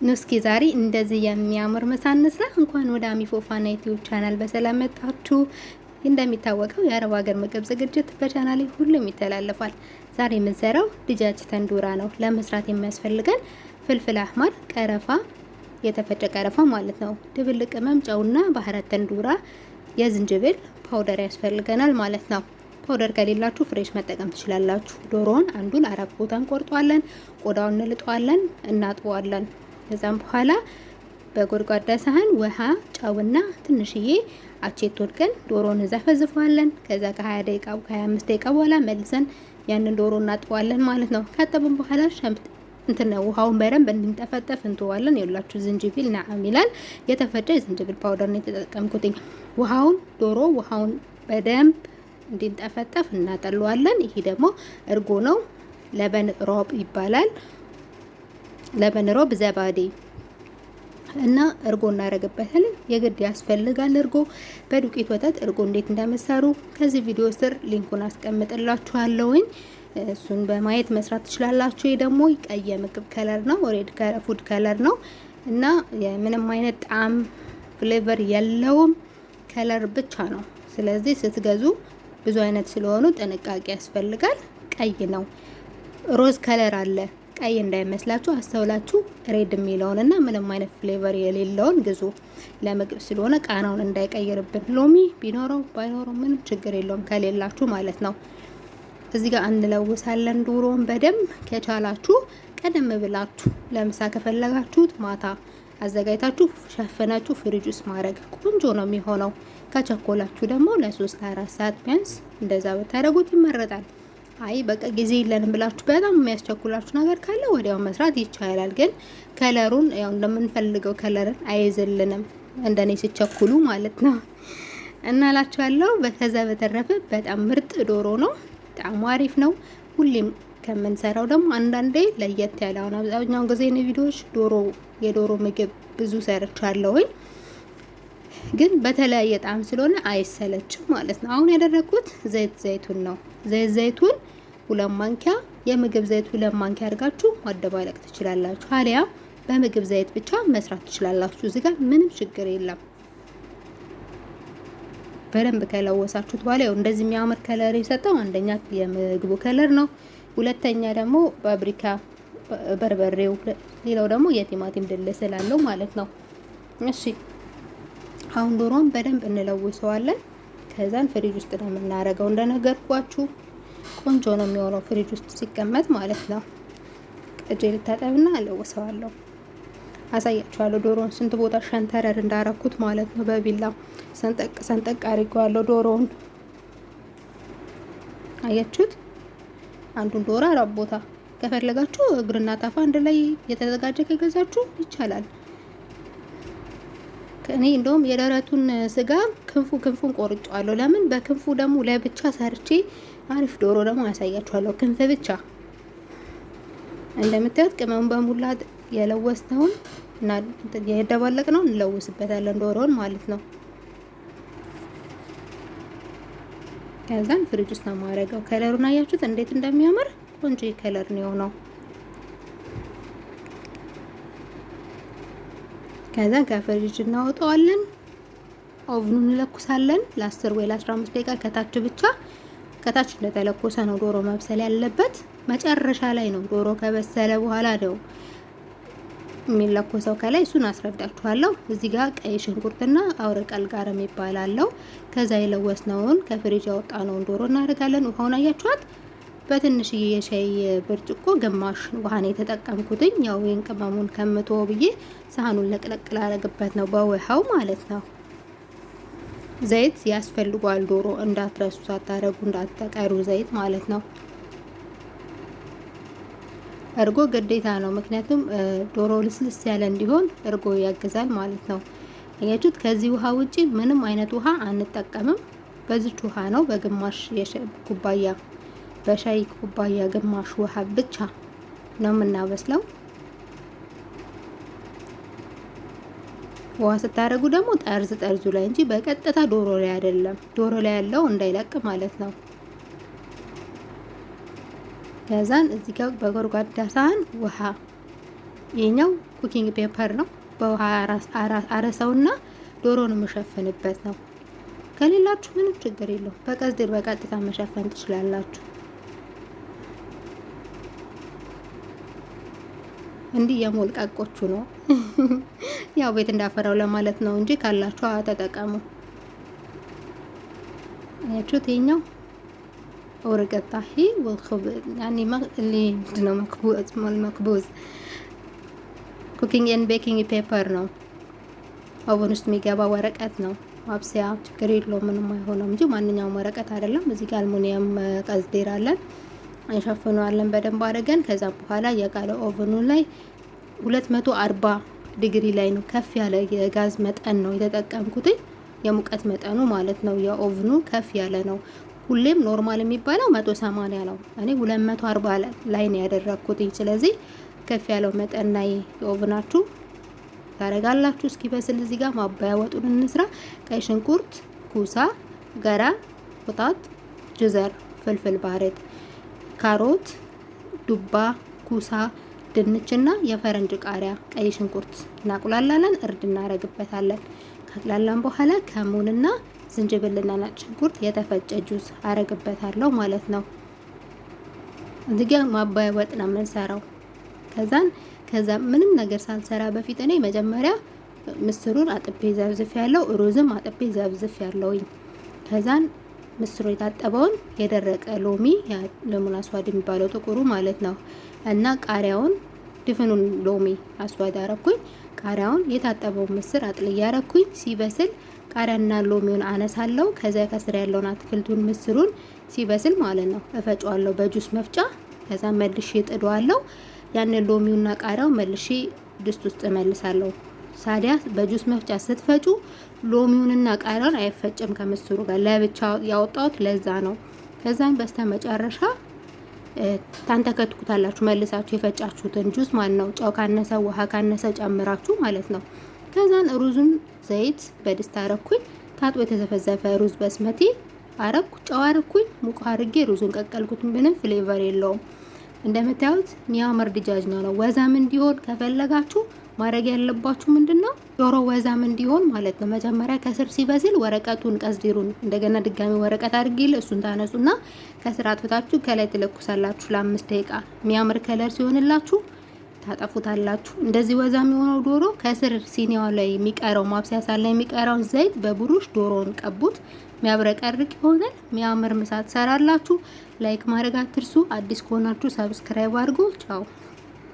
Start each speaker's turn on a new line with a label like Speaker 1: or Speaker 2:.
Speaker 1: እስኪ ዛሬ እንደዚህ የሚያምር ምሳ እንስራ። እንኳን ወደ አሚፎፋና ዩቲዩብ ቻናል በሰላም መጣችሁ። እንደሚታወቀው የአረብ ሀገር ምግብ ዝግጅት በቻናሌ ሁሉም ይተላለፋል። ዛሬ የምንሰራው ድጃጅ ተንዱራ ነው። ለመስራት የሚያስፈልገን ፍልፍል አህመር፣ ቀረፋ፣ የተፈጨ ቀረፋ ማለት ነው፣ ድብልቅ ቅመም፣ ጨውና ባህራት ተንዱራ፣ የዝንጅብል ፓውደር ያስፈልገናል ማለት ነው። ፓውደር ከሌላችሁ ፍሬሽ መጠቀም ትችላላችሁ። ዶሮውን አንዱን አራት ቦታ እንቆርጠዋለን። ቆዳውን እንልጠዋለን፣ እናጥበዋለን። ከዛም በኋላ በጎድጓዳ ሳህን ውሃ፣ ጨውና ትንሽዬ አቼቶ ወድቀን ዶሮውን እንዘፈዝፈዋለን። ከዛ ከ20 ደቂቃ ከ25 ደቂቃ በኋላ መልሰን ያንን ዶሮ እናጥበዋለን ማለት ነው። ካጠብን በኋላ ውሃውን በደንብ እንድንጠፈጠፍ እንተዋለን። የላችሁ ዝንጅብል ነዓም ይላል። የተፈጨ ዝንጅብል ፓውደር ነው የተጠቀምኩትኝ። ውሃውን በደንብ እንድንጠፈጠፍ እናጠለዋለን። ይሄ ደግሞ እርጎ ነው፣ ለበን ሮብ ይባላል። ለበን ሮብ ዘባዴ እና እርጎ እናረግበታለን። የግድ ያስፈልጋል እርጎ። በዱቄት ወተት እርጎ እንዴት እንደምትሰሩ ከዚህ ቪዲዮ ስር ሊንኩን አስቀምጥላችኋለሁኝ። እሱን በማየት መስራት ትችላላችሁ። ይሄ ደግሞ ቀይ የምግብ ከለር ነው፣ ሬድ ፉድ ከለር ነው እና ምንም አይነት ጣዕም ፍሌቨር የለውም፣ ከለር ብቻ ነው። ስለዚህ ስትገዙ ብዙ አይነት ስለሆኑ ጥንቃቄ ያስፈልጋል። ቀይ ነው፣ ሮዝ ከለር አለ፣ ቀይ እንዳይመስላችሁ አስተውላችሁ ሬድ የሚለውንና ምንም አይነት ፍሌቨር የሌለውን ግዙ። ለምግብ ስለሆነ ቃናውን እንዳይቀይርብን። ሎሚ ቢኖረው ባይኖረው ምንም ችግር የለውም ከሌላችሁ ማለት ነው። እዚህ ጋር እንለውሳለን ዶሮውን በደንብ። ከቻላችሁ ቀደም ብላችሁ ለምሳ ከፈለጋችሁት ማታ አዘጋጅታችሁ ሸፈናችሁ ፍሪጅ ውስጥ ማድረግ ቆንጆ ነው የሚሆነው። ከቸኮላችሁ ደግሞ ለ3-4 ሰዓት ቢያንስ እንደዛ ብታደርጉት ይመረጣል። አይ በቃ ጊዜ የለንም ብላችሁ በጣም የሚያስቸኩላችሁ ነገር ካለ ወዲያው መስራት ይቻላል። ግን ከለሩን ያው እንደምንፈልገው ከለርን አይዝልንም እንደኔ ሲቸኩሉ ማለት ነው። እናላችኋለሁ። ከዛ በተረፈ በጣም ምርጥ ዶሮ ነው። በጣም አሪፍ ነው። ሁሌም ከምንሰራው ደግሞ አንዳንዴ ለየት ያለ አሁን አብዛኛውን ጊዜ ነው ቪዲዮዎች የዶሮ ምግብ ብዙ ሰርቻለሁኝ፣ ግን በተለያየ ጣዕም ስለሆነ አይሰለችም ማለት ነው። አሁን ያደረኩት ዘይቱን ነው። ዘይቱን 2 ማንኪያ፣ የምግብ ዘይት 2 ማንኪያ አድርጋችሁ ማደባለቅ ትችላላችሁ። አሊያ በምግብ ዘይት ብቻ መስራት ትችላላችሁ። እዚህ ጋር ምንም ችግር የለም። በደንብ ከለወሳችሁት በኋላ ያው እንደዚህ የሚያምር ከለር የሰጠው አንደኛ የምግቡ ከለር ነው፣ ሁለተኛ ደግሞ ፓፕሪካ በርበሬው፣ ሌላው ደግሞ የቲማቲም ድል ስላለው ማለት ነው። እሺ አሁን ዶሮን በደንብ እንለውሰዋለን። ከዛን ፍሪጅ ውስጥ ነው የምናረገው። እንደነገርኳችሁ ቆንጆ ነው የሚሆነው ፍሪጅ ውስጥ ሲቀመጥ ማለት ነው። እጄ ልታጠብና እለውሰዋለሁ። አሳያችኋለሁ ዶሮን ስንት ቦታ ሸንተረር እንዳረኩት ማለት ነው። በቢላ ሰንጠቅ አድርጌዋለሁ ዶሮውን። አያችሁት? አንዱን ዶሮ 4 ቦታ ከፈለጋችሁ እግርና ታፋ አንድ ላይ የተዘጋጀ ከገዛችሁ ይቻላል። እኔ እንደውም የደረቱን ስጋ ክንፉን ቆርጫለሁ። ለምን በክንፉ ደግሞ ለብቻ ሰርቼ አሪፍ ዶሮ ደግሞ ያሳያችኋለሁ። ክንፍ ብቻ እንደምታዩት ቅመሙን በሙላ የለወስነውን እና የደባለቅነው እንለውስበታለን ዶሮውን ማለት ነው። ከዛን ፍሪጅ ውስጥ ነው የማደርገው። ከለሩን አያችሁት እንዴት እንደሚያምር ቆንጆ ከለር ነው የሆነው። ከዛን ከፍሪጅ እናወጣዋለን። ኦቭኑን እንለኩሳለን ለ10 ወይ ለ15 ደቂቃ ከታች እንደተለኮሰ ነው ዶሮ መብሰል ያለበት። መጨረሻ ላይ ነው ዶሮ ከበሰለ በኋላ ነው የሚለኮሰው። ከላይ እሱን አስረዳችኋለሁ። እዚህ ጋር ቀይ ሽንኩርትና አውረቀል ጋር የሚባላለው። ከዛ የለወስነውን ከፍሪጅ ያወጣነውን ዶሮ እናደርጋለን። ውሃውን አያችኋት? በትንሽዬ የሻይ ብርጭቆ ግማሽ ውሃ ነው የተጠቀምኩትኝ። ያው ይሄን ቅመሙን ከምቶ ብዬ ሳህኑን ለቅለቅ ላረግበት ነው በውሃው ማለት ነው። ዘይት ያስፈልጓል ዶሮ እንዳትረሱ፣ ሳታረጉ እንዳትቀሩ ዘይት ማለት ነው። እርጎ ግዴታ ነው፣ ምክንያቱም ዶሮ ልስልስ ያለ እንዲሆን እርጎ ያግዛል ማለት ነው። አያችሁት? ከዚህ ውሃ ውጪ ምንም አይነት ውሃ አንጠቀምም። በዚች ውሃ ነው በግማሽ በሻይ ኩባያ ግማሽ ውሃ ብቻ ነው የምናበስለው። ውሃ ስታረጉ ደግሞ ጠርዙ ላይ እንጂ በቀጥታ ዶሮ ላይ አይደለም። ዶሮ ላይ ያለው እንዳይለቅ ማለት ነው። ከዛን እዚህ ጋር በጎድጓዳ ሳህን ውሃ ይሄኛው ኩኪንግ ፔፐር ነው። በውሃ አረሰውና ዶሮን መሸፈንበት ነው። ከሌላችሁ ምንም ችግር የለው በቀዝድር በቀጥታ መሸፈን ትችላላችሁ። እንዲህ የሞልቃቆቹ ነው ያው ቤት እንዳፈራው ለማለት ነው እንጂ ካላችሁ ተጠቀሙ። አያችሁት? ይሄኛው ወረቀታሂ ወልخبز يعني اللي ነው መክቡዝ ኩኪንግ ኤንድ ቤኪንግ ፔፐር ነው። ኦቨን ውስጥ የሚገባ ወረቀት ነው። ማብሰያ ችግር የለውም ምንም አይሆንም እንጂ ማንኛውም ወረቀት አይደለም። እዚህ ጋር አልሙኒየም ቀዝዴር አለን እንሸፍነዋለን በደንብ አድርገን። ከዛ በኋላ የጋለ ኦቨኑ ላይ 240 ዲግሪ ላይ ነው። ከፍ ያለ የጋዝ መጠን ነው የተጠቀምኩት፣ የሙቀት መጠኑ ማለት ነው። የኦቨኑ ከፍ ያለ ነው። ሁሌም ኖርማል የሚባለው 180 ነው። እኔ 240 ላይ ነው ያደረኩት። ስለዚህ ከፍ ያለው መጠን ላይ የኦቨናችሁ ታረጋላችሁ። እስኪ በስል እዚህ ጋር ማባያ ወጡን እንስራ። ቀይ ሽንኩርት፣ ኩሳ፣ ገራ፣ ወጣት፣ ጅዘር፣ ፍልፍል ባሬት፣ ካሮት፣ ዱባ፣ ኩሳ፣ ድንችና የፈረንጅ ቃሪያ፣ ቀይ ሽንኩርት እናቁላላለን። እርድ እናረግበታለን። ካቁላላን በኋላ ከሙንና ዝንጅብልና ነጭ ሽንኩርት የተፈጨ ጁስ አረግበታለሁ ማለት ነው። እዚህ ጋር ማባያ ወጥ ነው የምንሰራው። ከዛ ምንም ነገር ሳልሰራ በፊት እኔ መጀመሪያ ምስሩን አጥቤ ዘብዝፍ ያለው ሩዝም አጥቤ ዘብዝፍ ያለውኝ። ከዛን ምስሩ የታጠበውን የደረቀ ሎሚ ለሙን አስዋድ የሚባለው ጥቁሩ ማለት ነው እና ቃሪያውን ድፍኑን ሎሚ አስዋድ አረኩኝ። ቃሪያውን የታጠበውን ምስር አጥልዬ ያረኩኝ። ሲበስል ቃሪያና ሎሚውን አነሳለሁ። ከዛ ከስር ያለውን አትክልቱን ምስሩን ሲበስል ማለት ነው እፈጫዋለሁ በጁስ መፍጫ። ከዛ መልሼ ጥደዋለሁ። ያንን ሎሚውና ቃሪያው መልሼ ድስት ውስጥ እመልሳለሁ። ሳዲያ በጁስ መፍጫ ስትፈጩ ሎሚውንና ቃሪያውን አይፈጭም ከምስሩ ጋር ለብቻ ያወጣሁት ለዛ ነው። ከዛም በስተመጨረሻ ታንተከትኩታላችሁ መልሳችሁ የፈጫችሁትን ጁስ ማለት ነው። ጨው ካነሰ ውሃ ካነሰ ጨምራችሁ ማለት ነው። ከዛን ሩዙን ዘይት በድስት አረኩኝ። ታጥቦ የተዘፈዘፈ ሩዝ በስመቲ አረኩ። ጨው አረኩኝ። ሙቅ አድርጌ ሩዙን ቀቀልኩት። ምንም ፍሌቨር የለውም። እንደምታዩት ሚያምር ድጃጅ ነው። ወዛም እንዲሆን ከፈለጋችሁ ማድረግ ያለባችሁ ምንድነው ዶሮ ወዛም እንዲሆን ማለት ነው። መጀመሪያ ከስር ሲበስል ወረቀቱን ቀዝዲሩን እንደገና ድጋሚ ወረቀት አድርጌ እሱን ታነሱና ከስር አጥፍታችሁ ከላይ ትለኩሳላችሁ ለ5 ደቂቃ። ሚያምር ከለር ሲሆንላችሁ ታጠፉታላችሁ። እንደዚህ ወዛም የሆነው ዶሮ ከስር ሲኒያው ላይ የሚቀረው ማብሰያ ሳለ የሚቀረውን ዘይት በብሩሽ ዶሮውን ቀቡት። ሚያብረቀርቅ ይሆናል። ሚያምር ምሳ ትሰራላችሁ። ላይክ ማድረግ አትርሱ። አዲስ ከሆናችሁ ሰብስክራይብ አድርጉ። ቻው